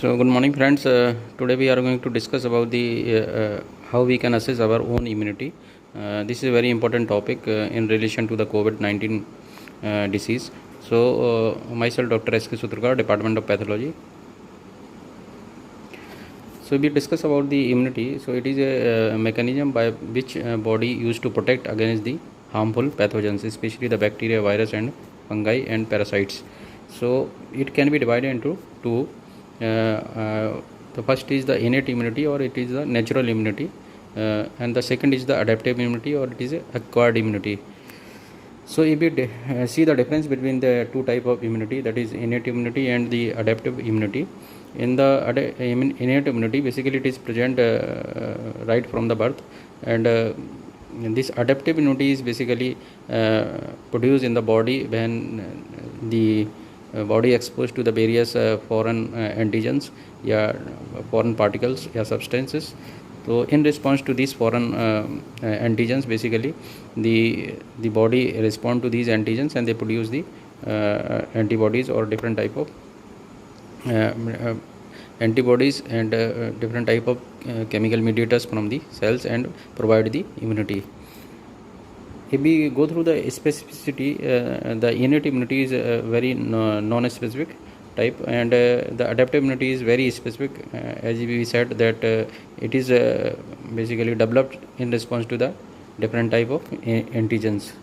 So good morning friends. Today we are going to discuss about the how we can assess our own immunity. This is a very important topic in relation to the COVID-19 disease. So myself Dr. S.K. Sutrkar, Department of Pathology. So we discuss about the immunity. So it is a mechanism by which body used to protect against the harmful pathogens, especially the bacteria, virus and fungi and parasites. So it can be divided into two. The first is the innate immunity, or it is the natural immunity, and the second is the adaptive immunity, or it is acquired immunity. So if we see the difference between the two type of immunity, that is innate immunity and the adaptive immunity. In the innate immunity, basically it is present right from the birth, and this adaptive immunity is basically produced in the body when the body exposed to the various foreign antigens, foreign particles, substances. So in response to these foreign antigens, basically the body respond to these antigens and they produce the antibodies or different type of antibodies and different type of chemical mediators from the cells and provide the immunity. If we go through the specificity, the innate immunity is very non-specific type, and the adaptive immunity is very specific, as we said that it is basically developed in response to the different type of antigens.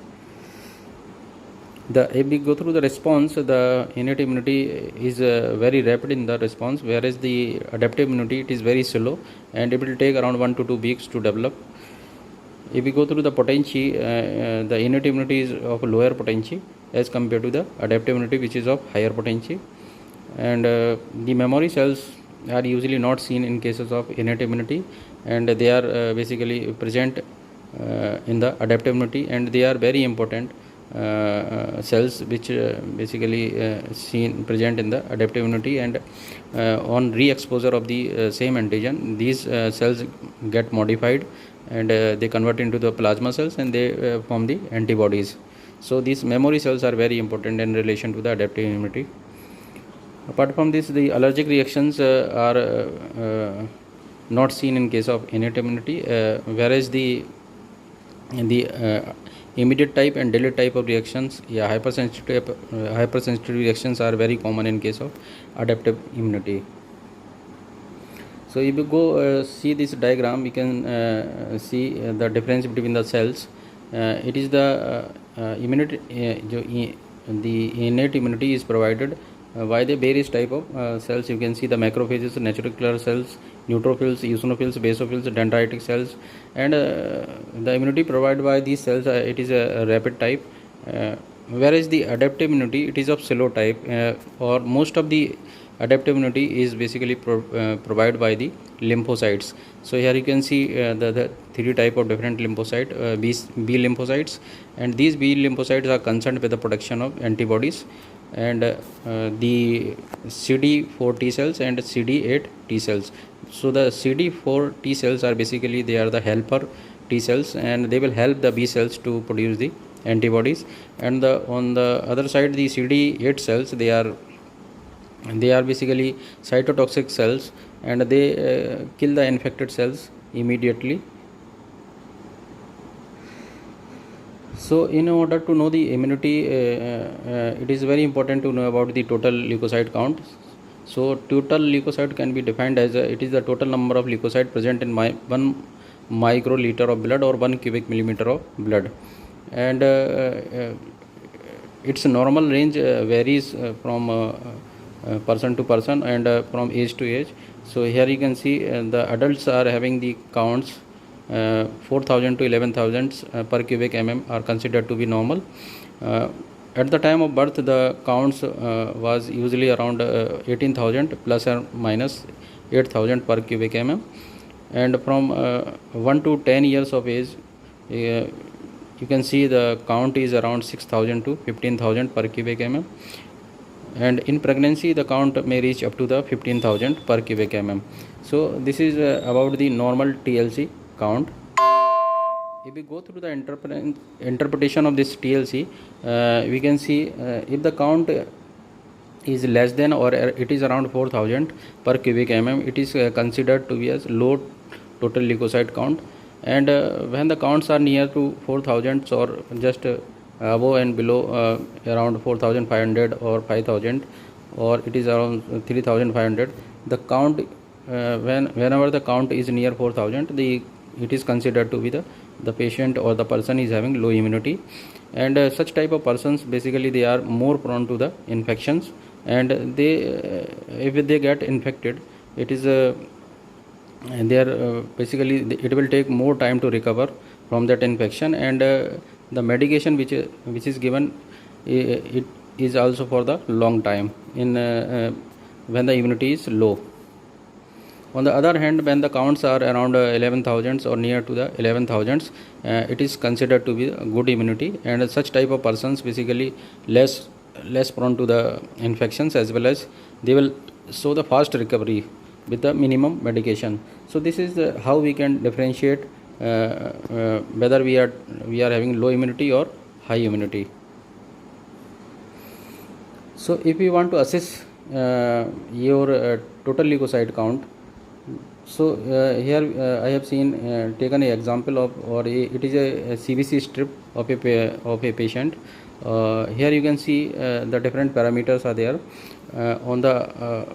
If we go through the response, the innate immunity is very rapid in the response, whereas the adaptive immunity, it is very slow and it will take around 1 to 2 weeks to develop. If we go through the potency, the innate immunity is of lower potency as compared to the adaptive immunity, which is of higher potency. And the memory cells are usually not seen in cases of innate immunity, and they are basically present in the adaptive immunity, and they are very important cells which basically present in the adaptive immunity. And on re-exposure of the same antigen, these cells get modified and they convert into the plasma cells and they form the antibodies. So these memory cells are very important in relation to the adaptive immunity. Apart from this, the allergic reactions are not seen in case of innate immunity, whereas the immediate type and delayed type of reactions, hypersensitive reactions are very common in case of adaptive immunity. So if you go see this diagram, we can see the difference between the cells. It is the immunity, the innate immunity is provided by the various type of cells. You can see the macrophages, natural killer cells, neutrophils, eosinophils, basophils, dendritic cells, and the immunity provided by these cells, it is a rapid type, whereas the adaptive immunity, it is of slow type, or most of the adaptive immunity is basically provided by the lymphocytes. So here you can see the three type of different lymphocyte, B lymphocytes, and these B lymphocytes are concerned with the production of antibodies, and the CD4 T cells and CD8 T cells. So the CD4 T cells are basically, they are the helper T cells, and they will help the B cells to produce the antibodies. And on the other side, the CD8 cells, they are basically cytotoxic cells, and they kill the infected cells immediately. So in order to know the immunity, it is very important to know about the total leukocyte count. So total leukocyte can be defined as it is the total number of leukocyte present in 1 microliter of blood or 1 cubic millimeter of blood, and its normal range varies from person to person and from age to age. So here you can see the adults are having the counts 4,000 to 11,000 per cubic mm are considered to be normal. At the time of birth, the counts was usually around 18,000 plus or minus 8,000 per cubic mm, and from 1 to 10 years of age, you can see the count is around 6,000 to 15,000 per cubic mm, and in pregnancy the count may reach up to the 15,000 per cubic mm. So this is about the normal TLC count. If we go through the interpretation of this TLC, we can see if the count is less than or it is around 4000 per cubic mm, it is considered to be as low total leukocyte count. And when the counts are near to 4000 or just above and below around 4500 or 5000, or it is around 3500, the count whenever the count is near 4000, it is considered to be the patient or the person is having low immunity. And such type of persons, basically they are more prone to the infections, and they if they get infected, it is they are basically it will take more time to recover from that infection. And the medication which is given, it is also for the long time in when the immunity is low. On the other hand, when the counts are around 11,000 or near to the 11,000, it is considered to be good immunity, and such type of persons basically less prone to the infections, as well as they will show the fast recovery with the minimum medication. So this is how we can differentiate whether we are having low immunity or high immunity. So if we want to assess your total leukocyte count, so here I have seen taken an example of, or it is a CBC strip of a patient. Here you can see the different parameters are there on the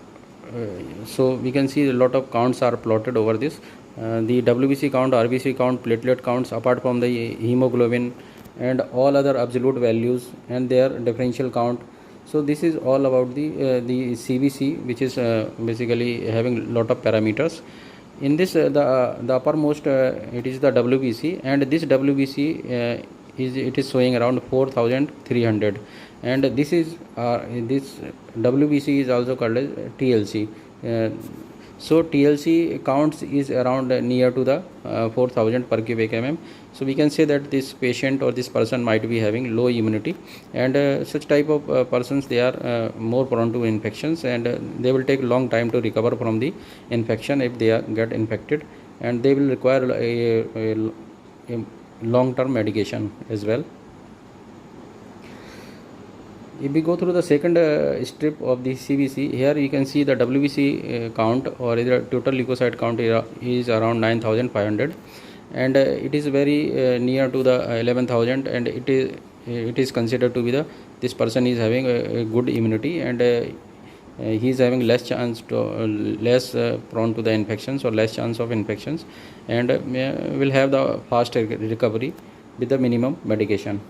so we can see a lot of counts are plotted over this. The WBC count, RBC count, platelet counts, apart from the hemoglobin and all other absolute values and their differential count. So this is all about the CBC, which is basically having lot of parameters. In this the uppermost it is the WBC, and this WBC it is showing around 4300, and this is this WBC is also called as TLC. So TLC counts is around near to the 4000 per cubic mm. So we can say that this patient or this person might be having low immunity, and such type of persons, they are more prone to infections, and they will take long time to recover from the infection if they get infected, and they will require a long term medication as well. If we go through the second strip of the CBC, here you can see the WBC count, or the total leukocyte count is around 9500, and it is very near to the 11,000, and it is considered to be this person is having a good immunity, and he is having less chance to less prone to the infections, or less chance of infections, and will have the fast recovery with the minimum medication.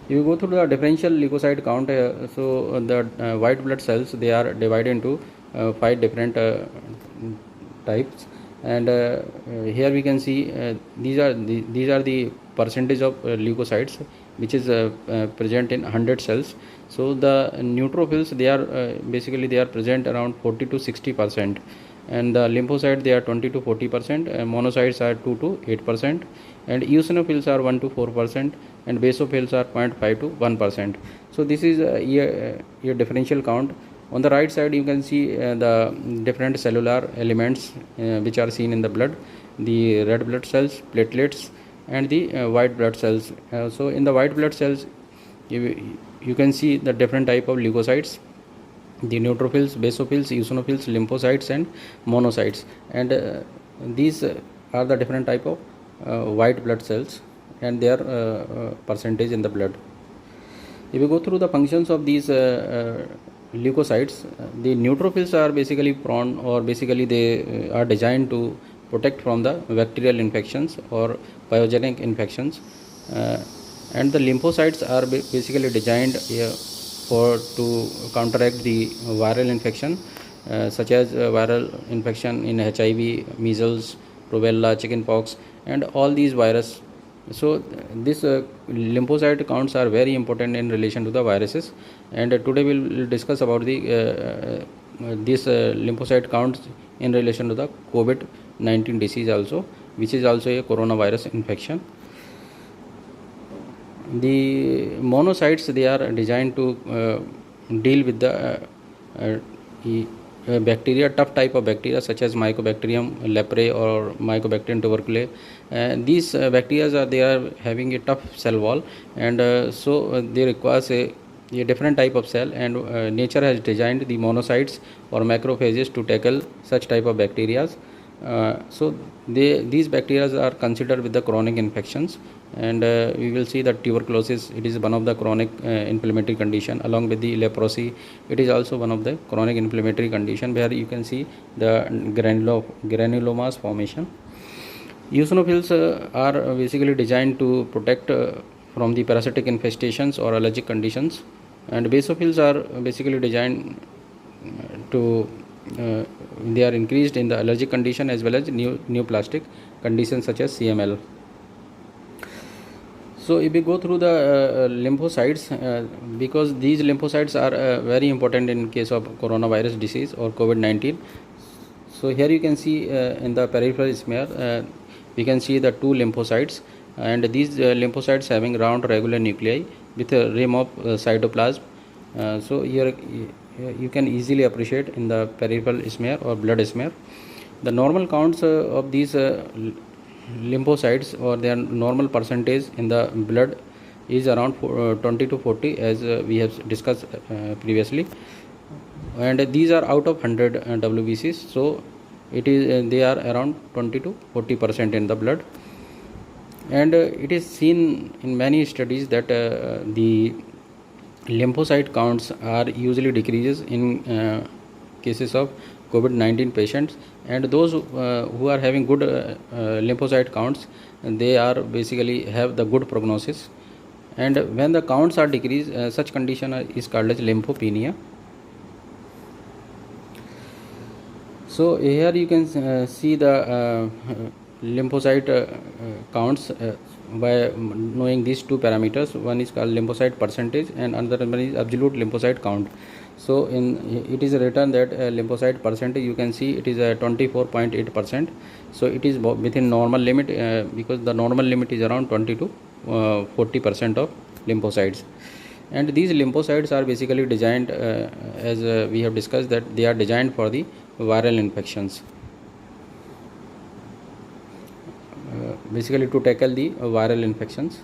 If you go through the differential leukocyte count, so the white blood cells, they are divided into 5 different types, and here we can see these are the percentage of leukocytes which is present in 100 cells. So the neutrophils, they are basically they are present around 40 to 60%, and the lymphocytes, they are 20 to 40%, monocytes are 2 to 8%, and eosinophils are 1 to 4%, and basophils are 0.5 to 1%. So this is your differential count. On the right side, you can see the different cellular elements which are seen in the blood: the red blood cells, platelets, and the white blood cells. So in the white blood cells, you can see the different type of leukocytes: the neutrophils, basophils, eosinophils, lymphocytes, and monocytes. And these are the different type of white blood cells and their percentage in the blood. If you go through the functions of these leukocytes, the neutrophils are basically prone, or basically they are designed to protect from the bacterial infections or pyogenic infections, and the lymphocytes are basically designed to counteract the viral infection, such as viral infection in HIV, measles, rubella, chickenpox, and all these virus. So this lymphocyte counts are very important in relation to the viruses, and today we will discuss about the this lymphocyte counts in relation to the COVID-19 disease also, which is also a coronavirus infection. The monocytes, they are designed to deal with the bacteria, tough type of bacteria such as Mycobacterium leprae or Mycobacterium tuberculosis. These bacteria they are having a tough cell wall, and so they require a different type of cell, and nature has designed the monocytes or macrophages to tackle such type of bacteria. So these bacteria are considered with the chronic infections, and we will see that tuberculosis, it is one of the chronic inflammatory condition. Along with the leprosy, it is also one of the chronic inflammatory condition, where you can see the granulomas formation. Eosinophils are basically designed to protect from the parasitic infestations or allergic conditions, and basophils are basically designed to they are increased in the allergic condition as well as neoplastic conditions such as CML. So if we go through the lymphocytes, because these lymphocytes are very important in case of coronavirus disease or COVID-19. So here you can see in the peripheral smear, we can see the two lymphocytes, and these lymphocytes having round regular nuclei with a rim of cytoplasm. So here you can easily appreciate in the peripheral smear or blood smear. The normal counts of these lymphocytes or their normal percentage in the blood is around 20 to 40, as we have discussed previously, and these are out of 100 WBCs. So it is they are around 20 to 40% in the blood, and it is seen in many studies that the lymphocyte counts are usually decreases in cases of COVID-19 patients, and those who are having good lymphocyte counts, they are basically have the good prognosis. And when the counts are decreased, such condition is called as lymphopenia. So here you can see the lymphocyte counts by knowing these two parameters. One is called lymphocyte percentage and another one is absolute lymphocyte count. So it is written that lymphocyte percentage, you can see it is 24.8%. So it is within normal limit, because the normal limit is around 20 to 40% of lymphocytes. And these lymphocytes are basically designed, as we have discussed, that they are designed for the viral infections, basically to tackle the viral infections.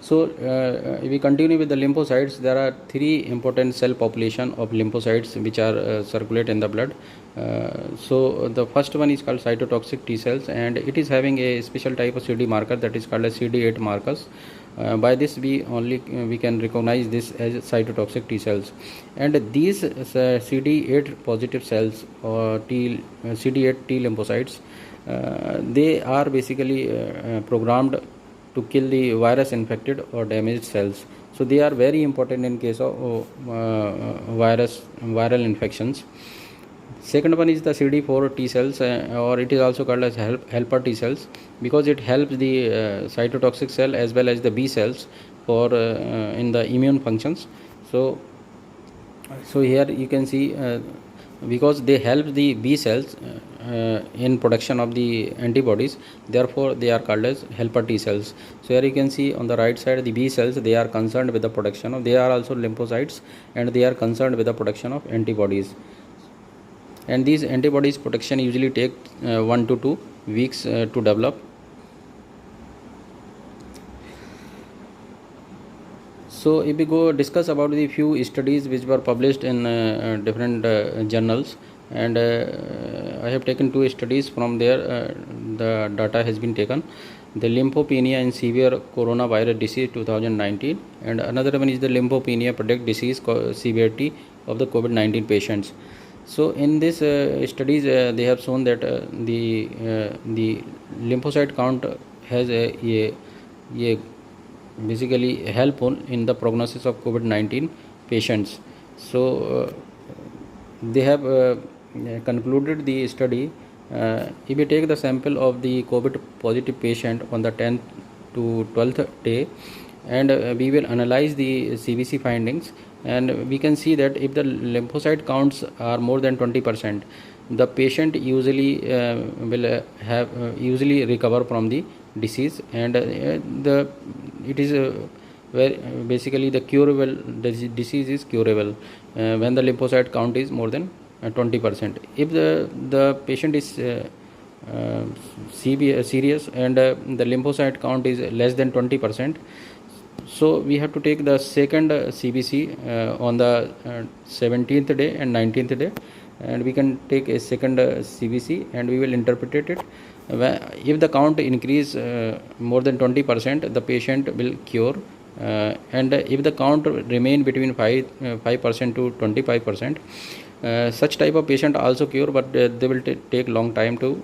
So if we continue with the lymphocytes, there are three important cell population of lymphocytes which are circulate in the blood. So the first one is called cytotoxic T cells, and it is having a special type of CD marker that is called as CD8 markers. By this we can recognize this as cytotoxic T cells, and these CD8 positive cells or CD8 T lymphocytes, they are basically programmed to kill the virus infected or damaged cells. So they are very important in case of viral infections. Second one is the CD4 T cells, or it is also called as helper T cells, because it helps the cytotoxic cell as well as the B cells for in the immune functions. So here you can see because they help the B cells in production of the antibodies, therefore they are called as helper T cells. So here you can see on the right side the B cells, they are concerned with the production of, they are also lymphocytes, and they are concerned with the production of antibodies. And these antibodies production usually take 1 to 2 weeks to develop. So if we go discuss about the few studies which were published in different journals, and I have taken 2 studies from there. The data has been taken: the lymphopenia in severe coronavirus disease 2019, and another one is the lymphopenia predict disease severity of the COVID-19 patients. So in this studies, they have shown that the lymphocyte count has a basically helpful in the prognosis of COVID-19 patients. So they have concluded the study. If we take the sample of the COVID positive patient on the 10th to 12th day, and we will analyze the CBC findings, and we can see that if the lymphocyte counts are more than 20%, the patient usually will have usually recover from the disease, and it is basically the curable disease is curable when the lymphocyte count is more than 20%. If the patient is serious and the lymphocyte count is less than 20%, So we have to take the second CBC on the 17th day and 19th day, and we can take a second CBC and we will interpret it. If the count increase more than 20%, the patient will cure, and if the count remain between 5% to 25%, such type of patient also cure, but they will take long time to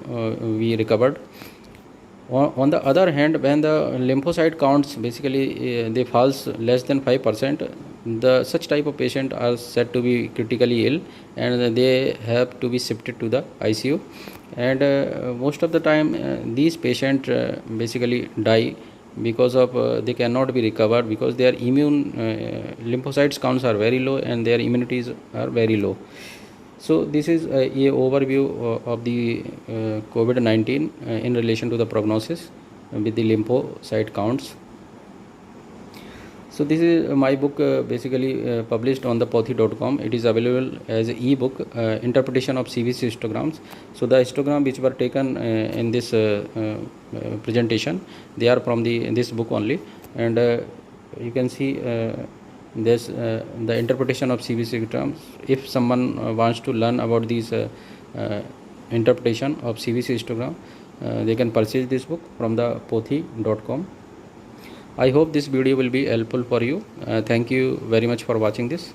be recovered. On the other hand, when the lymphocyte counts basically they falls less than 5%, the such type of patient are said to be critically ill and they have to be shifted to the ICU. And most of the time these patients basically die because of they cannot be recovered because their immune lymphocytes counts are very low and their immunities are very low. So this is a overview of the COVID-19 in relation to the prognosis with the lymphocyte counts. So this is my book basically published on the pothi.com. It is available as an e-book, interpretation of CBC histograms. So the histogram which were taken in this presentation, they are from this book only, and you can see this the interpretation of CBC histograms. If someone wants to learn about these interpretation of CBC histogram, they can purchase this book from the pothi.com. I hope this video will be helpful for you. Thank you very much for watching this.